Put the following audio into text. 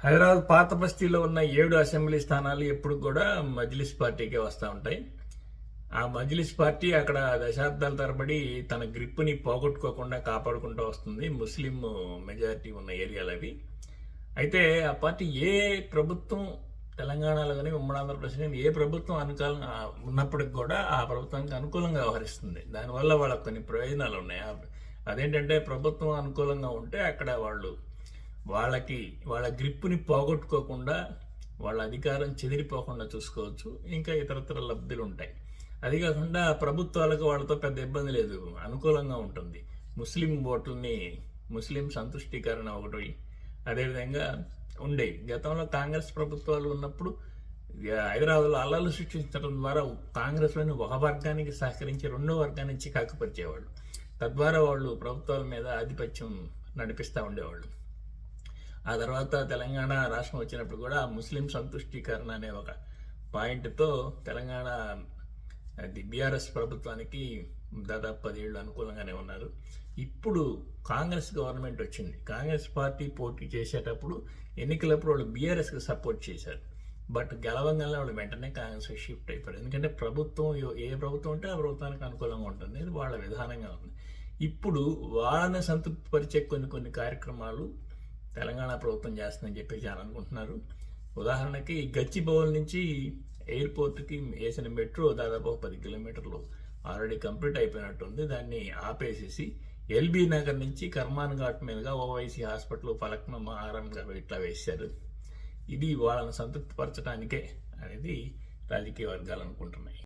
హైదరాబాద్ పాత బస్తీలో ఉన్న 7 అసెంబ్లీ స్థానాలు ఎప్పుడు కూడా మజ్లిస్ పార్టీకే వస్తూ ఉంటాయి. ఆ మజ్లిస్ పార్టీ అక్కడ దశాబ్దాల తరబడి తన గ్రిప్పుని పోగొట్టుకోకుండా కాపాడుకుంటూ వస్తుంది. ముస్లిం మెజారిటీ ఉన్న ఏరియాలు అవి. అయితే ఆ పార్టీ ఏ ప్రభుత్వం తెలంగాణలో కానీ ఉమ్మడి ఆంధ్రప్రదేశ్ కానీ ఏ ప్రభుత్వం అనుకూలంగా ఉన్నప్పటికి కూడా ఆ ప్రభుత్వానికి అనుకూలంగా వ్యవహరిస్తుంది. దానివల్ల వాళ్ళకి కొన్ని ప్రయోజనాలు ఉన్నాయి. అదేంటంటే ప్రభుత్వం అనుకూలంగా ఉంటే అక్కడ వాళ్ళ గ్రిప్పుని పోగొట్టుకోకుండా వాళ్ళ అధికారం చెదిరిపోకుండా చూసుకోవచ్చు. ఇంకా ఇతరత్ర లబ్ధులు ఉంటాయి. అది కాకుండా ప్రభుత్వాలకు వాళ్ళతో పెద్ద ఇబ్బంది లేదు, అనుకూలంగా ఉంటుంది. ముస్లిం సంతుష్టీకరణ ఒకటి అదేవిధంగా ఉండేవి. గతంలో కాంగ్రెస్ ప్రభుత్వాలు ఉన్నప్పుడు హైదరాబాద్లో అల్లర్లు సృష్టించడం ద్వారా కాంగ్రెస్లోని ఒక వర్గానికి సహకరించి రెండో వర్గాన్ని చికాకు పరిచేవాళ్ళు. తద్వారా వాళ్ళు ప్రభుత్వాల మీద ఆధిపత్యం నడిపిస్తూ ఉండేవాళ్ళు. ఆ తర్వాత తెలంగాణ రాష్ట్రం వచ్చినప్పుడు కూడా ముస్లిం సంతుష్టీకరణ అనే ఒక పాయింట్తో తెలంగాణ బీఆర్ఎస్ ప్రభుత్వానికి దాదాపు 10 ఏళ్ళు అనుకూలంగానే ఉన్నారు. ఇప్పుడు కాంగ్రెస్ గవర్నమెంట్ వచ్చింది. కాంగ్రెస్ పార్టీ పోటీ చేసేటప్పుడు ఎన్నికలప్పుడు వాళ్ళు బీఆర్ఎస్కి సపోర్ట్ చేశారు. బట్ గెలవంగానే వాళ్ళు వెంటనే కాంగ్రెస్ షిఫ్ట్ అయిపోయారు. ఎందుకంటే ఏ ప్రభుత్వం ఉంటే ఆ ప్రభుత్వానికి అనుకూలంగా ఉంటుంది, ఇది వాళ్ళ విధానంగా ఉంది. ఇప్పుడు వాళ్ళని సంతృప్తిపరిచే కొన్ని కార్యక్రమాలు తెలంగాణ ప్రభుత్వం చేస్తుందని చెప్పేసి అని అనుకుంటున్నారు. ఉదాహరణకి గచ్చిబౌలి నుంచి ఎయిర్పోర్ట్కి వేసిన మెట్రో దాదాపు 10 కిలోమీటర్లు ఆల్రెడీ కంప్లీట్ అయిపోయినట్టుంది. దాన్ని ఆపేసేసి ఎల్బీ నగర్ నుంచి కర్మాన్ ఘాట్ మీదుగా ఓవైసీ హాస్పిటల్, ఫలక్నుమా, ఆరంగా ఇట్లా వేశారు. ఇది వాళ్ళని సంతృప్తిపరచడానికే అనేది రాజకీయ వర్గాలు అనుకుంటున్నాయి.